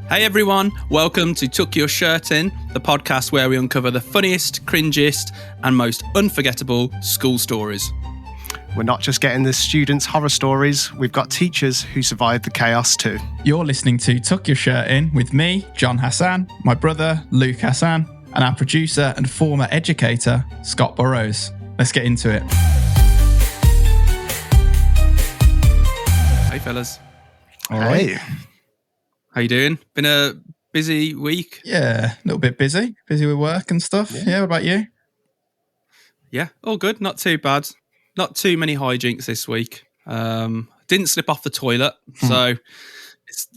Hey everyone, welcome to Tuck Your Shirt In, the podcast where we uncover the funniest, cringiest, and most unforgettable school stories. We're not just getting the students' horror stories, we've got teachers who survived the chaos too. You're listening to Tuck Your Shirt In with me, John Hassan, my brother, Luke Hassan, and our producer and former educator, Scott Burrows. Let's get into it. Hey fellas. All right. Hey. How you doing? Been a busy week? Yeah, a little bit busy with work and stuff. Yeah, what about you? Yeah, all good, not too bad. Not too many hijinks this week. Didn't slip off the toilet, so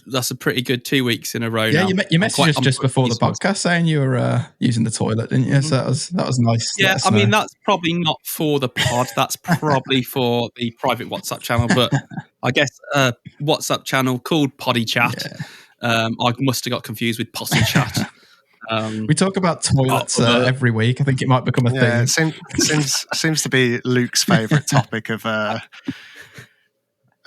that's a pretty good 2 weeks in a row now. Yeah, you messaged us just before the podcast saying you were using the toilet, didn't you? Mm-hmm. So that was nice. Yeah, I mean, that's probably not for the pod. That's probably for the private WhatsApp channel, but I guess a WhatsApp channel called Poddy Chat. Yeah. I must have got confused with Posse Chat. We talk about toilets every week. I think it might become a thing. It seems to be Luke's favourite topic of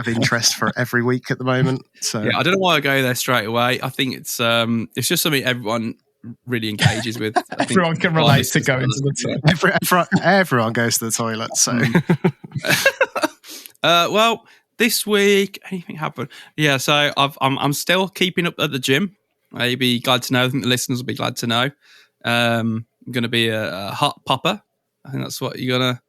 interest for every week at the moment. So yeah, I don't know why I go there straight away. I think it's just something everyone really engages with. Everyone can relate to going to the toilet. Everyone goes to the toilet. So well, this week anything happened? Yeah, so I'm still keeping up at the gym. You'll be glad to know. I think the listeners will be glad to know. I'm going to be a hot popper. I think that's what you're going to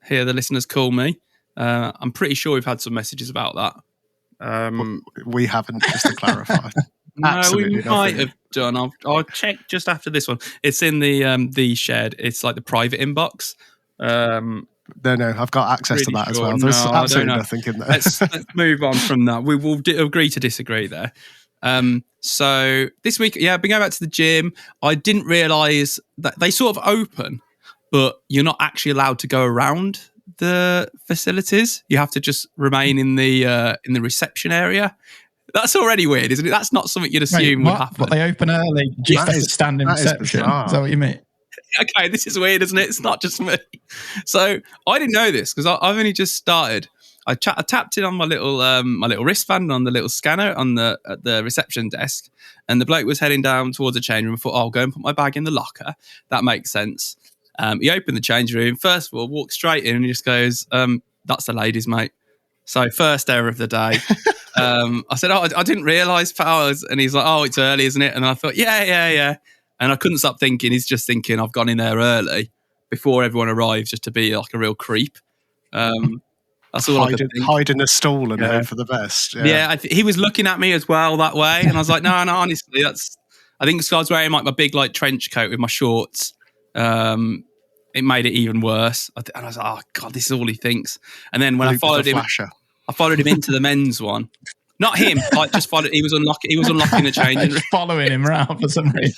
hear the listeners call me. I'm pretty sure we've had some messages about that. We haven't, just to clarify. No, we might have done. I'll check just after this one. It's in the shared. It's like the private inbox. No, I've got access to that as well. There's absolutely nothing in there. Let's move on from that. We will agree to disagree there. So this week, I've been going back to the gym. I didn't realise that they sort of open, but you're not actually allowed to go around the facilities. You have to just remain in the reception area. That's already weird, isn't it? That's not something you'd assume would happen. But they open early just to stand in reception. Is that what you mean? Okay, this is weird, isn't it? It's not just me. So I didn't know this because I've only just started. I tapped in on my little wristband on the little scanner at the reception desk, and the bloke was heading down towards the change room. I thought, I'll go and put my bag in the locker. That makes sense. He opened the change room. First of all, walked straight in and he just goes, "That's the ladies, mate." So first error of the day. I said, "Oh, I didn't realise, pal." And he's like, "Oh, it's early, isn't it?" And I thought, yeah. And I couldn't stop thinking, he's just thinking I've gone in there early before everyone arrives just to be like a real creep. That's all hide in a stall and hope for the best. Yeah, he was looking at me as well that way, and I was like, no, honestly, I think I was wearing like my big like trench coat with my shorts. It made it even worse, and I was like, oh god, this is all he thinks. And then when I followed him into the men's one. Not him, like just followed. He was unlocking the changing room, following him around for some reason.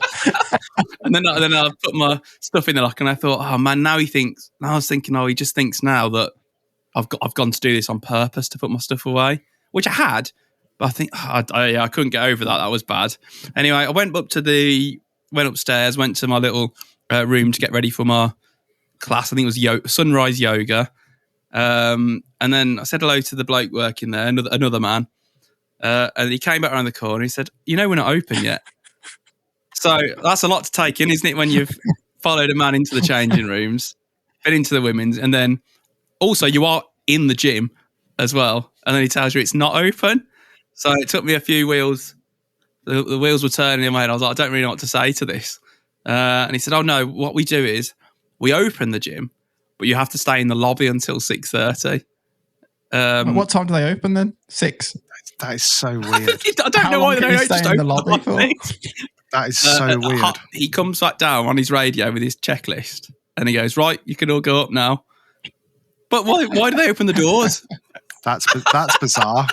and then I put my stuff in the locker, and I thought, oh man, now he thinks. Now I was thinking, he just thinks now that I've gone to do this on purpose to put my stuff away, which I had, but I think I couldn't get over that. That was bad. Anyway, I went upstairs, went to my little room to get ready for my class. I think it was sunrise yoga, and then I said hello to the bloke working there, another man. And he came back around the corner and he said, we're not open yet. So that's a lot to take in, isn't it, when you've followed a man into the changing rooms, been into the women's, and then also you are in the gym as well. And then he tells you it's not open. So it took me a few wheels. The wheels were turning in my head. I was like, I don't really know what to say to this. And he said, oh no, what we do is we open the gym, but you have to stay in the lobby until 6:30. What time do they open then? 6? That is so weird. I don't know why they don't just open the lobby for. That is so weird. He comes back down on his radio with his checklist and he goes, right, you can all go up now. But why do they open the doors? That's bizarre.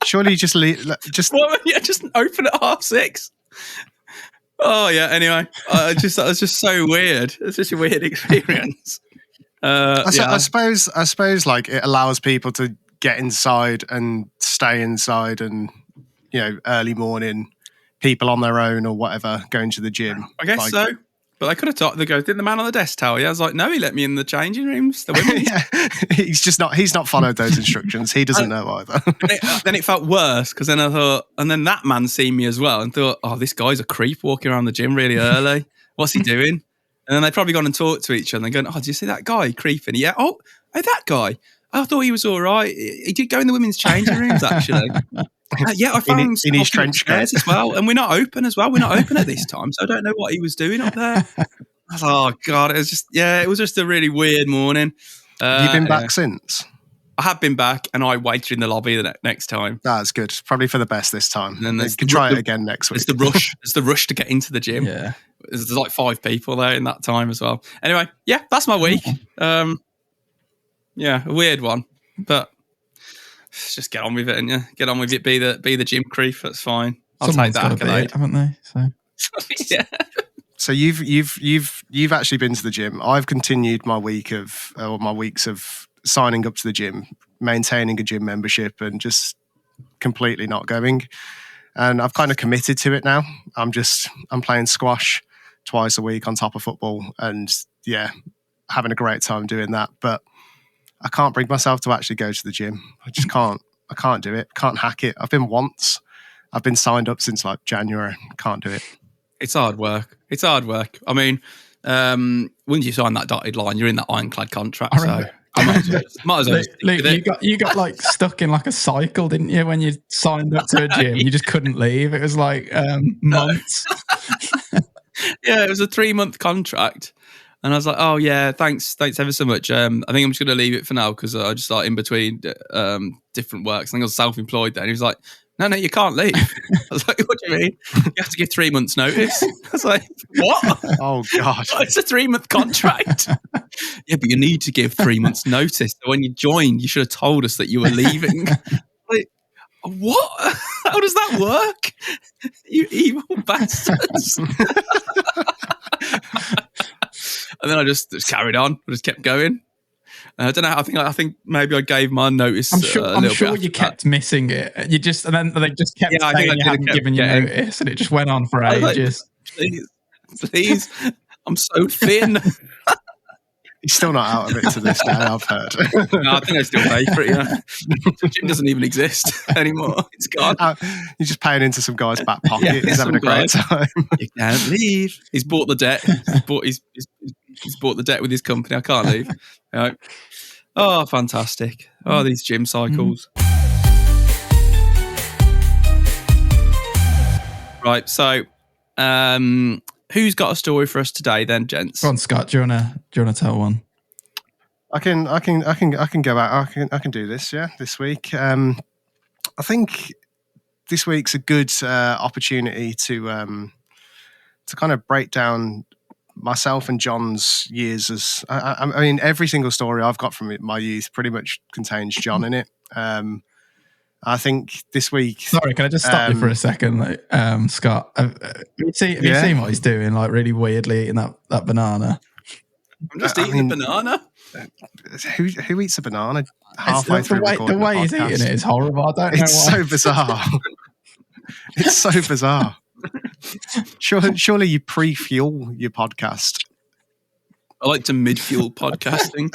Surely you just just open at 6:30. Oh yeah. Anyway, that was just so weird. It's such a weird experience. I suppose like it allows people to get inside and stay inside, and early morning people on their own or whatever going to the gym. I guess so. But they could have talked. They go, didn't the man on the desk tell you? I was like, no, he let me in the changing rooms. The women. He's not followed those instructions. He doesn't know either. Then it felt worse because then I thought, and then that man seen me as well and thought, oh, this guy's a creep walking around the gym really early. What's he doing? And then they've probably gone and talked to each other and going, oh, did you see that guy creeping? Yeah. Oh, that guy. I thought he was all right. He did go in the women's changing rooms, actually. Yeah, I found him in his trench coat as well. And we're not open as well. We're not open at this time. So I don't know what he was doing up there. I was like, oh, God. It was just a really weird morning. Have you been back since? I have been back and I waited in the lobby the next time. That's good. Probably for the best this time. And then you can try it again next week. It's the rush. It's the rush to get into the gym. Yeah. There's like 5 people there in that time as well. Anyway, yeah, that's my week. Yeah, a weird one. But just get on with it, and get on with it. Be the gym creep. That's fine. I'll take that accolade, haven't they? So yeah. So you've actually been to the gym. I've continued my weeks of signing up to the gym, maintaining a gym membership, and just completely not going. And I've kind of committed to it now. I'm playing squash twice a week on top of football, and yeah, having a great time doing that. But I can't bring myself to actually go to the gym. I just can't. I can't do it. Can't hack it. I've been once. I've been signed up since like January. Can't do it. It's hard work. I mean, once you sign that dotted line, you're in that ironclad contract. So I might as well Luke, you got like stuck in like a cycle, didn't you? When you signed up to a gym, you just couldn't leave. It was like months. Yeah, it was a 3-month contract. And I was like, oh, yeah, thanks ever so much. I think I'm just going to leave it for now because I just like in between different works. I think I was self-employed then. He was like, no, you can't leave. I was like, what do you mean? You have to give 3 months notice. I was like, what? Oh, God. It's a 3-month contract. Yeah, but you need to give 3 months notice. So when you joined, you should have told us that you were leaving. Like, what? How does that work? You evil bastards. And then I just carried on. I just kept going. I don't know. I think maybe I gave my notice. I'm sure you kept missing it. You just and then they just kept saying you hadn't given you notice, and it just went on for ages. Like, please, I'm so thin. He's still not out of it to this day, I've heard. No, I think I still pay for it. Yeah. The gym doesn't even exist anymore. It's gone. You're just paying into some guy's back pocket. He's having a great time. You can't leave. He's bought the debt. He's bought the debt with his company. I can't leave. Right. Oh, fantastic. Oh, these gym cycles. Right. So, who's got a story for us today then, gents? Go on, Scott. Do you wanna tell one? I can go out. I can do this. Yeah, this week. I think this week's a good opportunity to kind of break down myself and John's years as. I mean, every single story I've got from my youth pretty much contains John in it. I think this week. Sorry, can I just stop you for a second, Scott? Have you seen what he's doing? Like really weirdly eating that banana. I'm just eating the banana. Who eats a banana halfway through recording the way he's eating it is horrible. I don't know why. It's so bizarre. It's so bizarre. Surely you pre-fuel your podcast. I like to mid-fuel podcasting.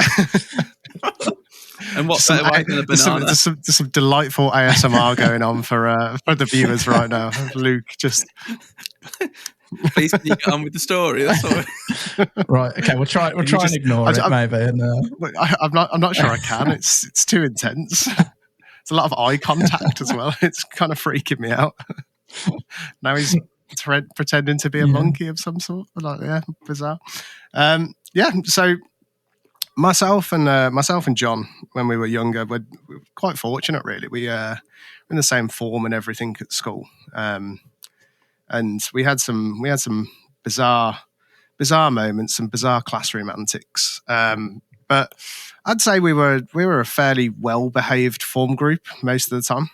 And what's better way than a banana? There's some delightful ASMR going on for the viewers right now. Luke, just please can you get on with the story. That's all. Right. Okay. We'll try and ignore it maybe. And I'm not sure I can. It's too intense. It's a lot of eye contact as well. It's kind of freaking me out. Now he's pretending to be a monkey of some sort. Like, yeah, bizarre. So myself and John, when we were younger, we're quite fortunate. Really, we were in the same form and everything at school, and we had some bizarre moments, some bizarre classroom antics. But I'd say we were a fairly well behaved form group most of the time.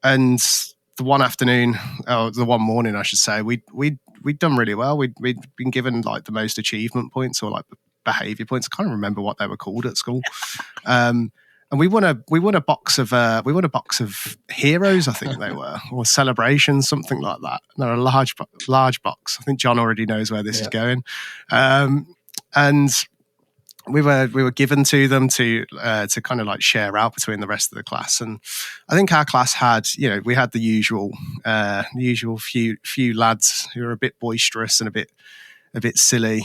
And the one morning, I should say, we'd done really well. We'd been given like the most achievement points or like behaviour points. I can't remember what they were called at school. And And we won a box of heroes, I think they were, or celebrations, something like that. And they're a large box. I think John already knows where this is going. And we were given to them to kind of like share out between the rest of the class. And I think our class had, we had the usual few lads who were a bit boisterous and a bit silly,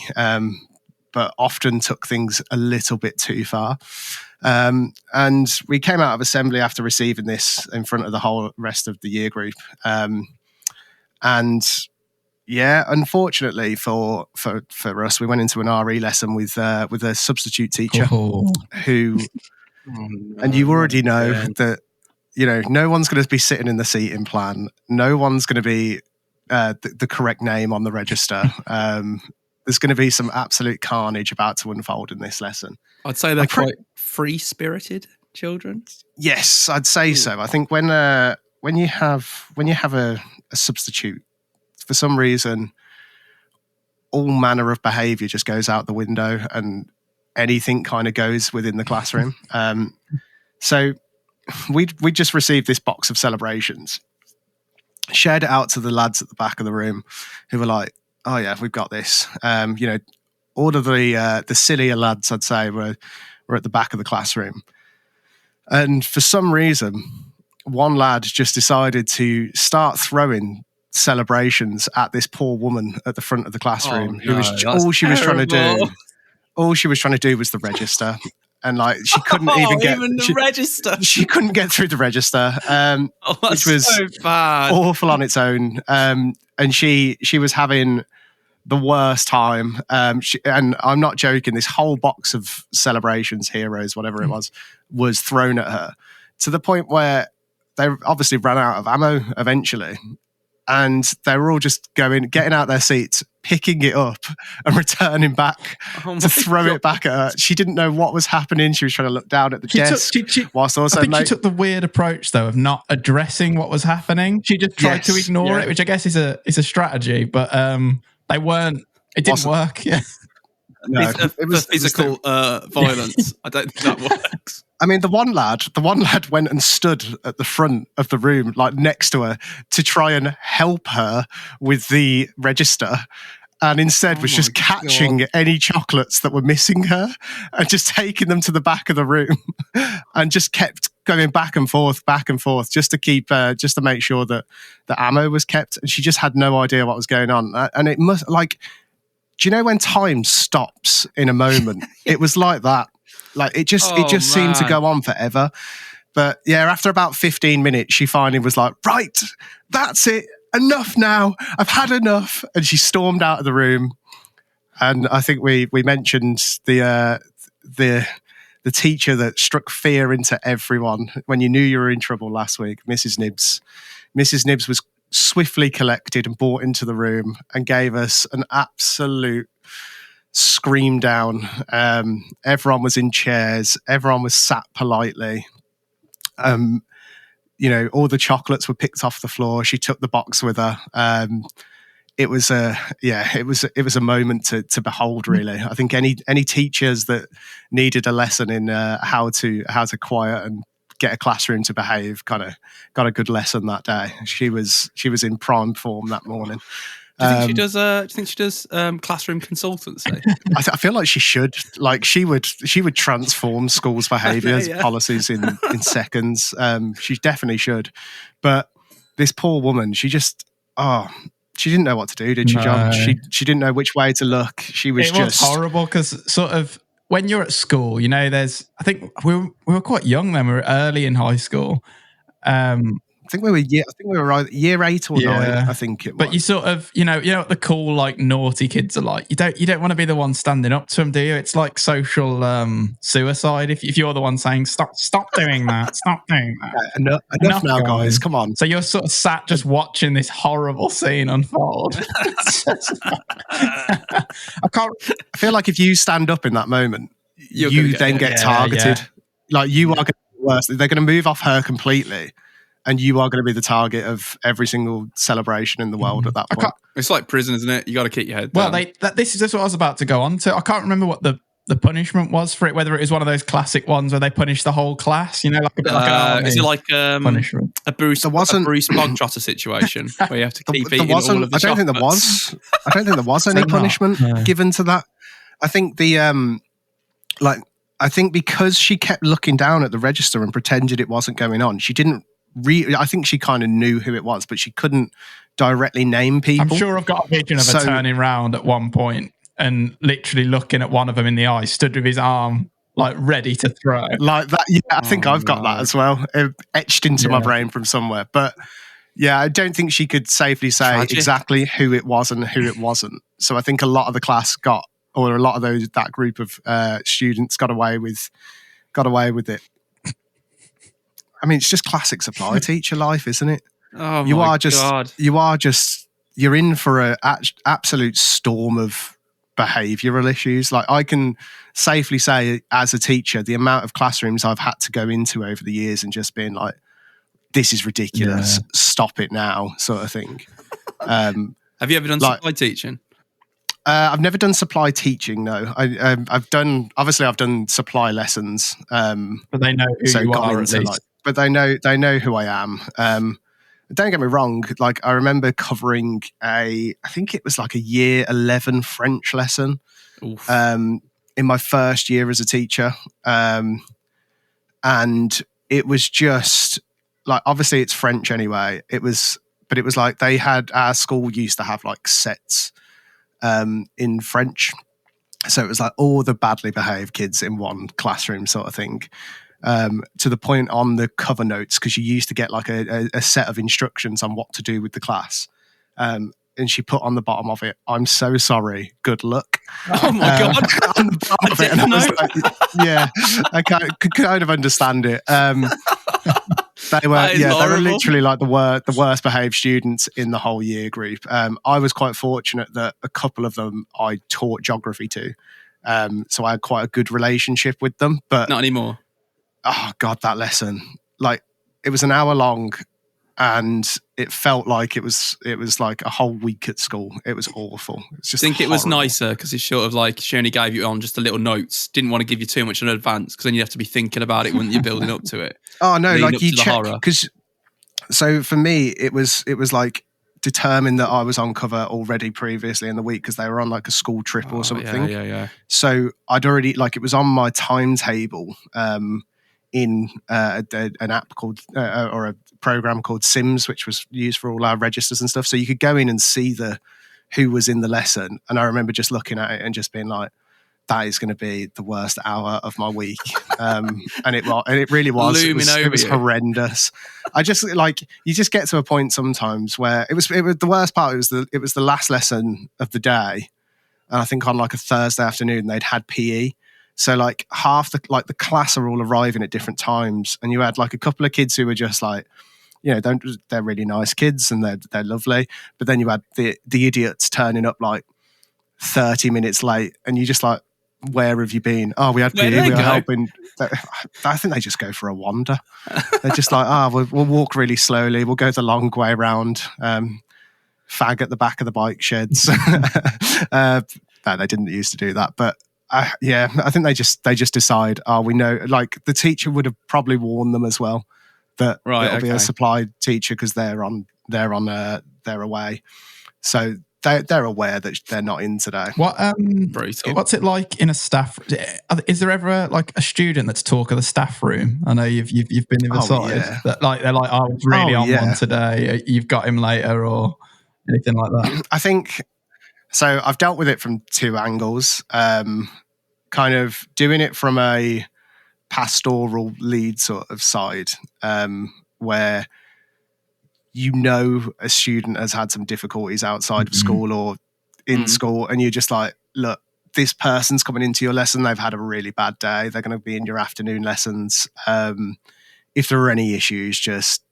but often took things a little bit too far. And we came out of assembly after receiving this in front of the whole rest of the year group. And yeah, unfortunately for us, we went into an RE lesson with a substitute teacher who, and you already know that, no one's going to be sitting in the seating plan. No one's going to be the correct name on the register. There's going to be some absolute carnage about to unfold in this lesson. I'd say they're quite free-spirited children. Yes, I'd say so. I think when you have a substitute, for some reason, all manner of behaviour just goes out the window, and anything kind of goes within the classroom. So we just received this box of celebrations, shared it out to the lads at the back of the room, who were like, "Oh yeah, we've got this." All of the sillier lads, I'd say, were at the back of the classroom, and for some reason, one lad just decided to start throwing celebrations at this poor woman at the front of the classroom, who was all she was trying to do. All she was trying to do was the register, and like she couldn't even the register. She couldn't get through the register, which was so bad. Awful on its own. And she was having the worst time. And I'm not joking. This whole box of celebrations, heroes, whatever it was thrown at her, to the point where they obviously ran out of ammo eventually. And they were all just getting out their seats, picking it up and returning back to throw it back at her. She didn't know what was happening. She was trying to look down at the desk. Whilst also I think she took the weird approach, though, of not addressing what was happening. She just tried to ignore it, which I guess is a strategy, but they weren't. It didn't work. Yeah. No, it was physical violence. I don't think that works. I mean, the one lad went and stood at the front of the room, like next to her, to try and help her with the register, and instead was just catching any chocolates that were missing her and just taking them to the back of the room, and just kept going back and forth, just to keep, just to make sure that the ammo was kept. And she just had no idea what was going on. And it must, like, do you know when time stops in a moment? It was like that. Like it just seemed to go on forever. But yeah, after about 15 minutes, she finally was like, "Right, that's it. Enough now. I've had enough." And she stormed out of the room. And I think we mentioned the teacher that struck fear into everyone when you knew you were in trouble last week, Mrs. Nibbs. Mrs. Nibbs was swiftly collected and brought into the room and gave us an absolute scream down. Everyone was in chairs. Everyone was sat politely. All the chocolates were picked off the floor. She took the box with her. It was a moment to behold, really. I think any teachers that needed a lesson in how to quiet and get a classroom to behave kind of got a good lesson that day. She was in prime form that morning. Do you think she does classroom consultancy? I feel like she should. Like she would transform schools' behaviours policies in seconds. She definitely should. But this poor woman, she didn't know what to do, did she, John? She didn't know which way to look. It was horrible because sort of when you're at school, I think we were quite young then. We were early in high school. I think we were either year 8 or 9. I think it was. But you sort of, you know what the cool like naughty kids are like. You don't want to be the one standing up to them, do you? It's like social suicide if you're the one saying stop doing that, stop doing that. Enough now, guys. Come on. So you're sort of sat just watching this horrible scene unfold. I feel like if you stand up in that moment, you then get targeted. Yeah. Like you are going to be worse. They're going to move off her completely. And you are going to be the target of every single celebration in the world at that point. It's like prison, isn't it? You got to keep your head down. Well, this is what I was about to go on to. I can't remember what the the punishment was for it, whether it was one of those classic ones where they punish the whole class, you know, like a bit like an army is it like punishment. a Bruce Bogtrotter situation where you have to keep eating all of the I don't think there was. I don't think there was any punishment given to that. I think I think because she kept looking down at the register and pretended it wasn't going on, she didn't I think she kind of knew who it was, but she couldn't directly name people. I'm sure I've got a vision of her turning round at one point and literally looking at one of them in the eye, stood with his arm like ready to throw. Like that, yeah, I think I've got that as well, etched into my brain from somewhere. But yeah, I don't think she could safely say exactly who it was and who it wasn't. So I think a lot of the class or a lot of that group of students got away with it. I mean, it's just classic supply teacher life, isn't it? Oh, God. You're in for an absolute storm of behavioural issues. Like, I can safely say, as a teacher, the amount of classrooms I've had to go into over the years and just being like, this is ridiculous, stop it now, sort of thing. Have you ever done supply teaching? I've never done supply teaching, no. I've done supply lessons. But they know who you are, at least. But they know who I am. Don't get me wrong. Like, I remember covering I think it was like a year 11 French lesson in my first year as a teacher. And it was just like, obviously it's French anyway. But it was like our school used to have like sets in French. So it was like all the badly behaved kids in one classroom sort of thing. To the point on the cover notes, because you used to get like a set of instructions on what to do with the class. And she put on the bottom of it, "I'm so sorry, good luck." Oh my God. On the bottom of it. And I was like, yeah, I could kind of understand it. They were literally like the worst behaved students in the whole year group. I was quite fortunate that a couple of them I taught geography to. So I had quite a good relationship with them. But not anymore. Oh God, that lesson! Like, it was an hour long, and it felt like it was like a whole week at school. It was awful. It's just it was nicer because it's sort of like she only gave you on just a little notes. Didn't want to give you too much in advance because then you have to be thinking about it when you're building up to it. Oh no, like you check because. So for me, it was like determined that I was on cover already previously in the week because they were on like a school trip or something. Yeah. So I'd already, like, it was on my timetable. In an app called or a program called Sims, which was used for all our registers and stuff. So you could go in and see who was in the lesson. And I remember just looking at it and just being like, that is going to be the worst hour of my week. And it really was. It was horrendous. I just, like, you just get to a point sometimes where it was the worst part. It was the last lesson of the day. And I think on like a Thursday afternoon, they'd had PE. So like half the class are all arriving at different times, and you had like a couple of kids who were just like, you know, they're really nice kids and they're lovely, but then you had the idiots turning up like 30 minutes late, and you just like, where have you been? Oh, we had PE, we were helping. I think they just go for a wander. They're just like, we'll walk really slowly, we'll go the long way around, fag at the back of the bike sheds. No, they didn't used to do that, but. I think they just decide. We know. Like, the teacher would have probably warned them as well that it'll be a supply teacher because they're away, so they're aware that they're not in today. What's it like in a staff? Is there ever like a student that's talk of the staff room? I know you've been the other side. That like they're like, "Oh, really on one today. You've got him later," or anything like that. I think. So I've dealt with it from two angles, kind of doing it from a pastoral lead sort of side, where you know a student has had some difficulties outside of school or in school, and you're just like, look, this person's coming into your lesson, they've had a really bad day, they're going to be in your afternoon lessons. If there are any issues, just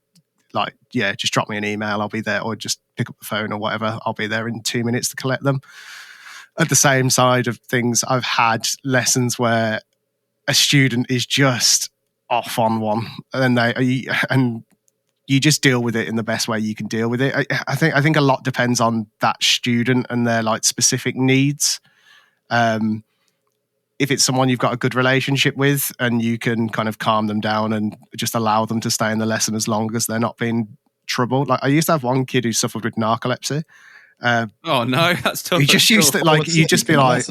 drop me an email, I'll be there, or just pick up the phone or whatever, I'll be there in 2 minutes to collect them. At the same side of things, I've had lessons where a student is just off on one, and you just deal with it in the best way you can deal with it. I think a lot depends on that student and their like specific needs. if it's someone you've got a good relationship with and you can kind of calm them down and just allow them to stay in the lesson as long as they're not being troubled. Like I used to have one kid who suffered with narcolepsy. Oh no, that's tough. He just used to like, you just be like,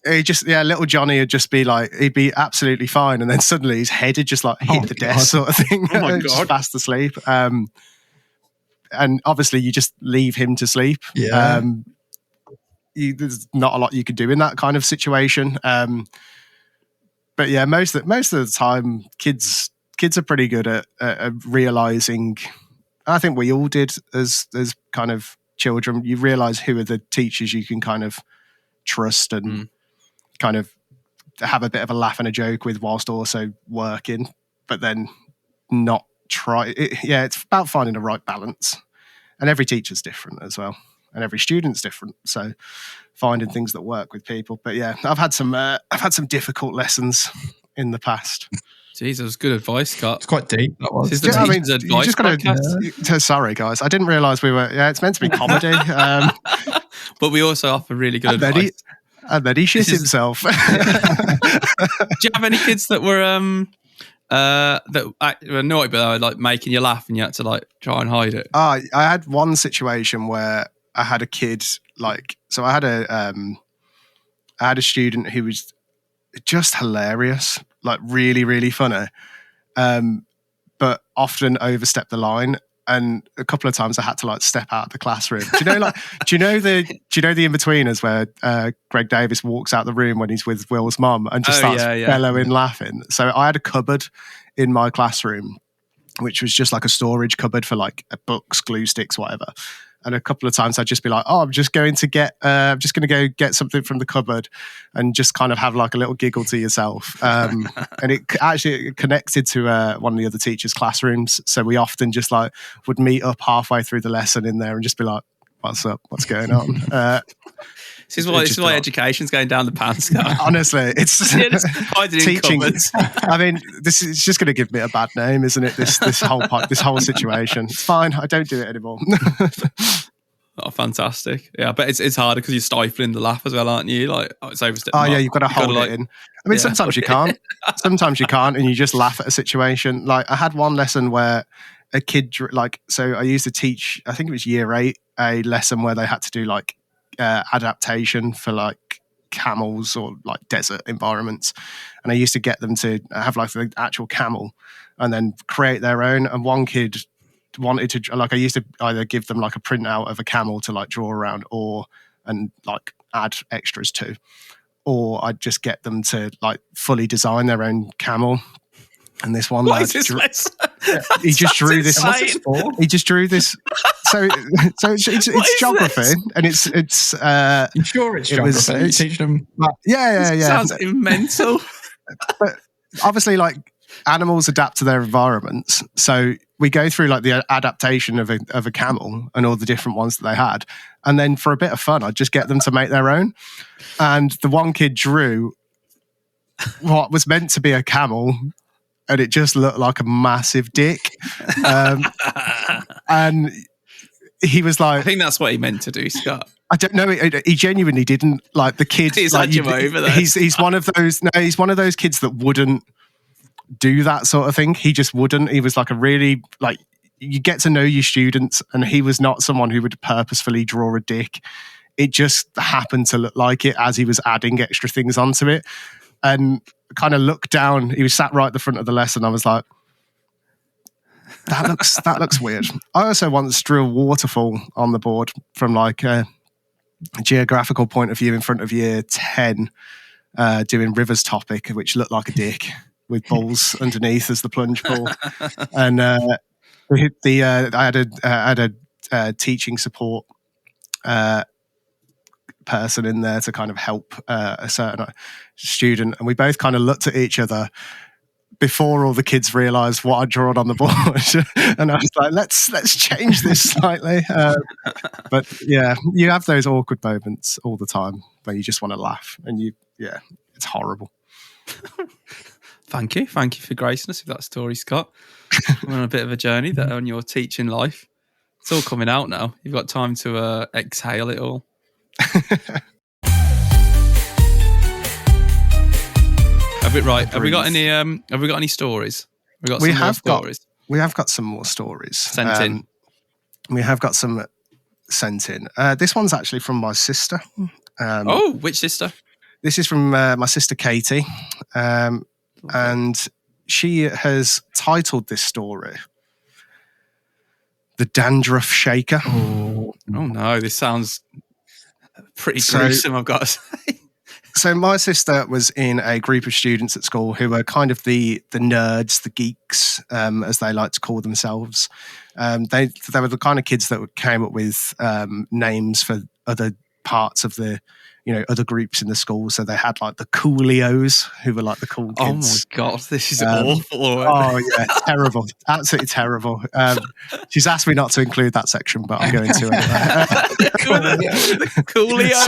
little Johnny would just be like, he'd be absolutely fine. And then suddenly his head would just like hit the desk sort of thing. Oh my Just God. fast asleep. And obviously you just leave him to sleep. Yeah. There's not a lot you can do in that kind of situation. But yeah, most of the time, kids are pretty good at realizing. I think we all did as kind of children. You realize who are the teachers you can kind of trust and kind of have a bit of a laugh and a joke with whilst also working, but then not try. It's about finding the right balance, and every teacher's different as well. And every student's different, so finding things that work with people. But yeah, I've had some difficult lessons in the past. Jesus, good advice, Scott. It's quite deep. That was. This is the teacher's advice you just podcast. Sorry, guys, I didn't realise we were. Yeah, it's meant to be comedy, but we also offer really good advice. And then he shit himself. Do you have any kids that were that were naughty, but they were like making you laugh, and you had to like try and hide it? I had one situation where I had a kid I had a student who was just hilarious, like really, really funny, but often overstepped the line. And a couple of times I had to like step out of the classroom. Do you know the in-betweeners where Greg Davis walks out the room when he's with Will's mum and just starts bellowing, laughing? So I had a cupboard in my classroom, which was just like a storage cupboard for like books, glue sticks, whatever. And a couple of times I'd just be like, "Oh, I'm just going to go get something from the cupboard," and just kind of have like a little giggle to yourself. And it actually connected to one of the other teachers' classrooms. So we often just like would meet up halfway through the lesson in there and just be like, "What's up? What's going on?" This is why education's going down the pan, Scott. Honestly, it's teaching. I mean, it's just going to give me a bad name, isn't it? This whole situation. It's fine. I don't do it anymore. Oh, fantastic! Yeah, but it's harder because you're stifling the laugh as well, aren't you? Like, it's overstepping. Oh yeah, you've got to hold it in. I mean, sometimes you can't. Sometimes you can't, and you just laugh at a situation. Like I had one lesson where a kid, so I used to teach. I think it was year 8, a lesson where they had to do like adaptation for like camels or like desert environments, and I used to get them to have like the actual camel and then create their own. And one kid wanted to, like, I used to either give them like a printout of a camel to like draw around and like add extras to, or I'd just get them to like fully design their own camel. And this one lad, he just drew this. He just drew this. So it's geography, and it's. I'm sure it's geography. You teach them. Yeah. Sounds mental. But obviously, like animals adapt to their environments, so we go through like the adaptation of a camel and all the different ones that they had, and then for a bit of fun, I'd just get them to make their own. And the one kid drew what was meant to be a camel, and it just looked like a massive dick. And he was like, I think that's what he meant to do, Scott. I don't know. He genuinely didn't. Like the kid, he's like, over there. He's one of those. No, he's one of those kids that wouldn't do that sort of thing. He just wouldn't. He was like a really, like, you get to know your students, and he was not someone who would purposefully draw a dick. It just happened to look like it as he was adding extra things onto it. And kind of looked down. He was sat right at the front of the lesson. I was like, that looks weird. I also once drew a waterfall on the board from like a geographical point of view in front of year 10, doing rivers topic, which looked like a dick with balls underneath as the plunge pool. And I had a teaching support person in there to kind of help a certain student, and we both kind of looked at each other before all the kids realised what I'd drawn on the board. And I was like, let's change this slightly. But yeah, you have those awkward moments all the time when you just want to laugh, and it's horrible. Thank you for gracing us with that story, Scott. We're on a bit of a journey there on your teaching life. It's all coming out now. You've got time to exhale it all. bit right. Have we got any? Have we got any stories? We have got some more stories sent in. We have got some sent in. This one's actually from my sister. Which sister? This is from my sister Katie, and she has titled this story "The Dandruff Shaker." Oh no, this sounds pretty gruesome, I've got to say. So my sister was in a group of students at school who were kind of the nerds, the geeks, as they like to call themselves. They were the kind of kids that came up with names for other parts of the, other groups in the school. So they had like the Coolios, who were like the cool kids. Oh my God, this is awful. Oh yeah, terrible. Absolutely terrible. She's asked me not to include that section, but I'm going to anyway. The Coolios.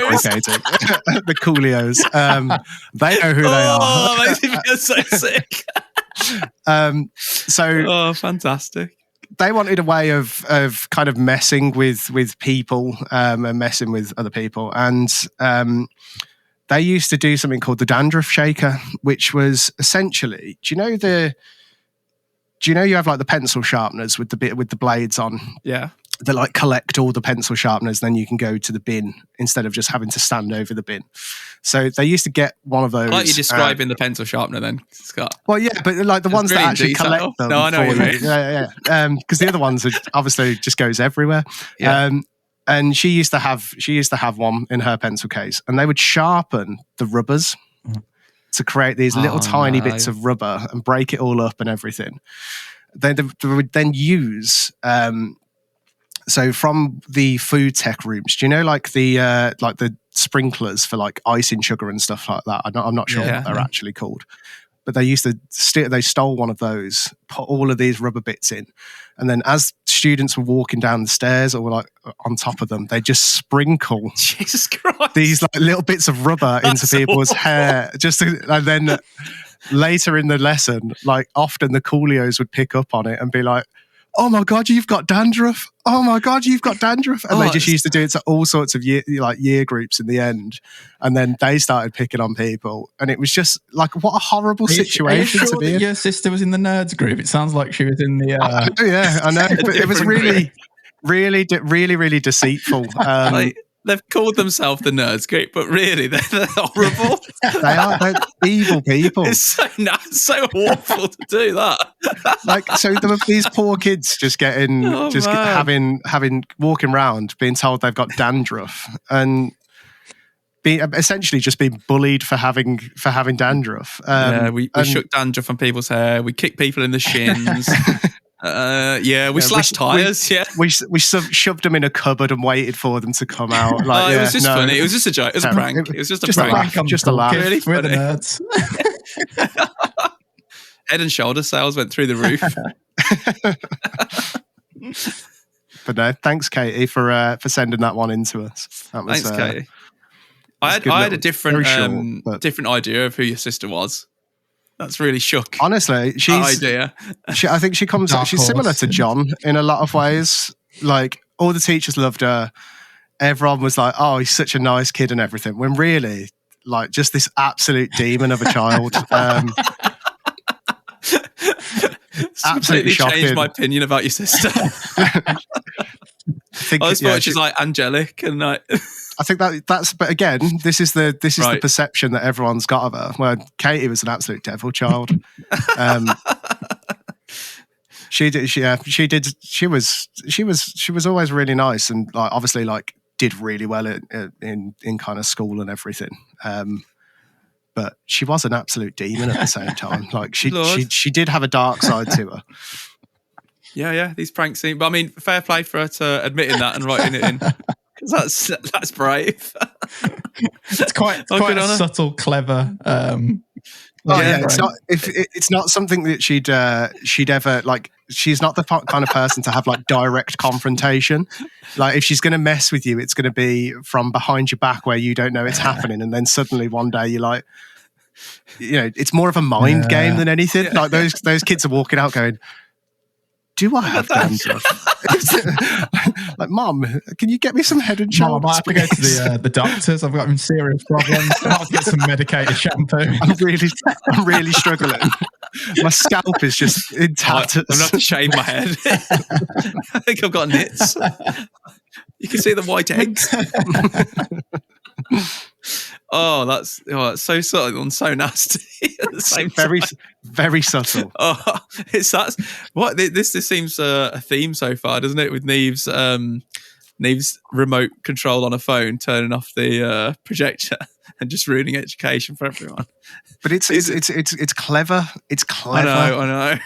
The Coolios. They know who they are. Oh, makes me feel so sick. So fantastic. They wanted a way of kind of messing with people and messing with other people. And they used to do something called the dandruff shaker, which was essentially, do you know you have like the pencil sharpeners with the blades on? Yeah. That like collect all the pencil sharpeners, then you can go to the bin instead of just having to stand over the bin. So they used to get one of those. I like you describing the pencil sharpener then, Scott. Well, yeah, but like the ones that actually collect them. No, I know what you mean. Yeah. Because the other ones are obviously just goes everywhere. Yeah. And she used to have one in her pencil case, and they would sharpen the rubbers to create these little tiny bits of rubber and break it all up and everything. They would then use. So from the food tech rooms, do you know like the sprinklers for like icing sugar and stuff like that? I'm not sure what they're actually called, but they used to they stole one of those, put all of these rubber bits in, and then as students were walking down the stairs or like on top of them, they just sprinkle Jesus Christ these like little bits of rubber into people's hair, and then later in the lesson, like often the Coolios would pick up on it and be like, "Oh my God, you've got dandruff! Oh my God, you've got dandruff!" And they just used to do it to all sorts of year groups in the end. And then they started picking on people, and it was just like, what a horrible situation to be in. Your sister was in the nerds group. It sounds like she was in the. Yeah, I know, but it was really deceitful. They've called themselves the nerds group, but really they're horrible. They're evil people. It's so awful to do that. So there were these poor kids just having walking around being told they've got dandruff and essentially just being bullied for having dandruff. We shook dandruff on people's hair. We kicked people in the shins. We slashed tires. We shoved them in a cupboard and waited for them to come out. Like, it was just funny. It was just a joke. It was a prank. It was just a prank. Just a laugh. Really We're funny. the nerds. Head and shoulder sales went through the roof. But no, thanks, Katie, for sending that one in to us. Thanks, Katie. I had a different idea of who your sister was. That's really shook. Honestly, I think she comes. She's similar to John in a lot of ways. Like all the teachers loved her. Everyone was like, "Oh, he's such a nice kid" and everything. When really, like, just this absolute demon of a child. Absolutely shocking. Changed my opinion about your sister. I just thought she's like angelic and like. I think that's. But again, this is the perception that everyone's got of her. Where Katie was an absolute devil child. She was always really nice and like obviously like did really well in kind of school and everything. But she was an absolute demon at the same time. Like she did have a dark side to her. Yeah, these pranks seem. But I mean, fair play for her to admitting that and writing it in. That's brave. It's quite a subtle, clever. It's not something that she'd ever like. She's not the kind of person to have like direct confrontation. Like if she's going to mess with you, it's going to be from behind your back where you don't know it's happening, and then suddenly one day you're like, it's more of a mind game than anything. Yeah. Like those kids are walking out going, "Do I have dandruff?" Like, Mum, can you get me some Head and Mom, Shoulders? I have to go to the doctors. I've got serious problems. I have to get some medicated shampoo. I'm really struggling. My scalp is just in tatters. I'm going to have to shave my head. I think I've got nits. You can see the white eggs. That's so subtle and so nasty at the same very, time. very subtle. This seems a theme so far, doesn't it? With Neve's remote control on a phone, turning off the projector and just ruining education for everyone. But it's clever. It's clever. I know.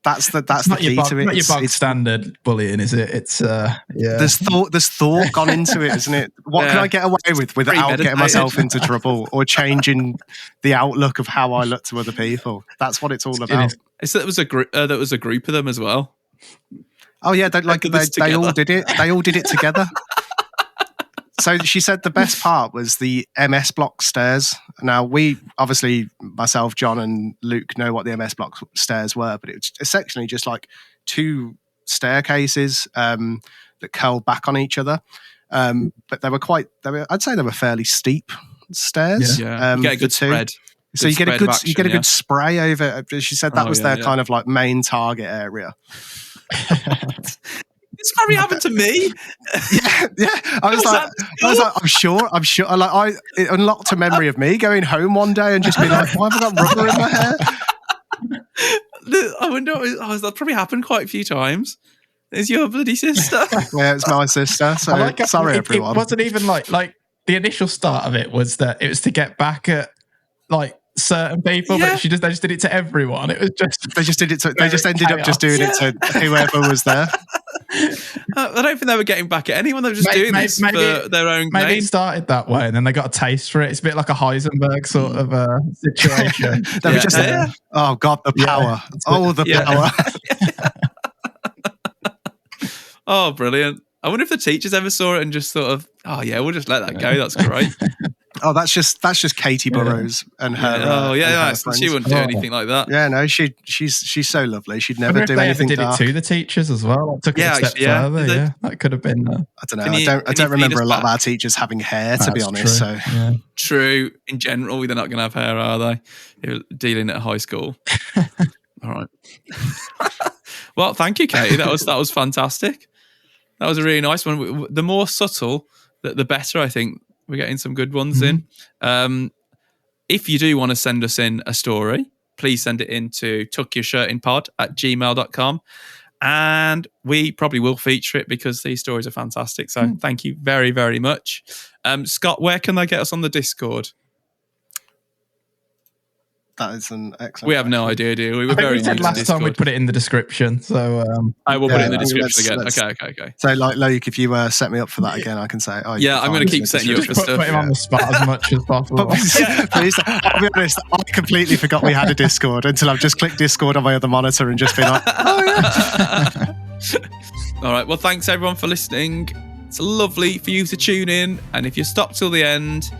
That's the key to it. Not your bog standard bullying, is it? It's There's thought gone into it, isn't it? What can I get away with without getting myself into trouble or changing the outlook of how I look to other people? That's what it's all about. That was a group. That was a group of them as well. Oh yeah, they all did it. They all did it together. So she said the best part was the MS block stairs. Now, we obviously, myself, John and Luke know what the MS block stairs were, but it was essentially just like two staircases that curled back on each other. But I'd say they were fairly steep stairs. Yeah. You get a good spread. So you get a good spray over. She said that was their kind of like main target area. This probably happened to me. Yeah. I was like, I'm sure. Like, it unlocked a memory of me going home one day and just being like, why have I got rubber in my hair? I wonder. That probably happened quite a few times. Is your bloody sister? Yeah, it's my sister. So sorry, everyone. It wasn't even like the initial start of it was that it was to get back at like certain people, but they just did it to everyone. It was just they just ended up just doing it to whoever was there. I don't think they were getting back at anyone. They were just doing this for their own Maybe gain. it started that way, and then they got a taste for it. It's a bit like a Heisenberg sort of situation. They were just oh god, the power! Power! Oh, brilliant! I wonder if the teachers ever saw it and just sort of, we'll just let that go. That's great. Oh, that's just Katie Burrows and her. She wouldn't do anything like that. Yeah, no, she's so lovely. She'd never do anything. Did it to the teachers as well? Took it a step further. Yeah, that could have been. I don't know. I don't remember a lot of our teachers having hair, to be honest. True. So true. In general, they're not going to have hair, are they? You're dealing at high school. All right. Well, thank you, Katie. That was fantastic. That was a really nice one. The more subtle, the better, I think. We're getting some good ones in. If you do want to send us in a story, please send it in to TUCKYOURSHIRTINPOD@gmail.com. And we probably will feature it because these stories are fantastic. So thank you very, very much. Scott, where can they get us on the Discord? That is an excellent. We have no idea, do we? We're very said last time we'd put it in the description, so I will put it in the description again. Okay. So, like Luke, if you set me up for that again, I can say, I'm going to keep setting you up for stuff. Put him on the spot as much as possible. Please, I'll be honest, I completely forgot we had a Discord until I've just clicked Discord on my other monitor and just been like, oh yeah. All right. Well, thanks everyone for listening. It's lovely for you to tune in, and if you stop till the end,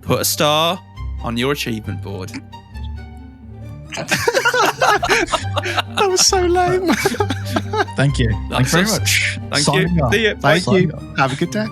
put a star on your achievement board. That was so lame. Thank you. Thanks very much. Thank you. See you. Thank you. Have a good day.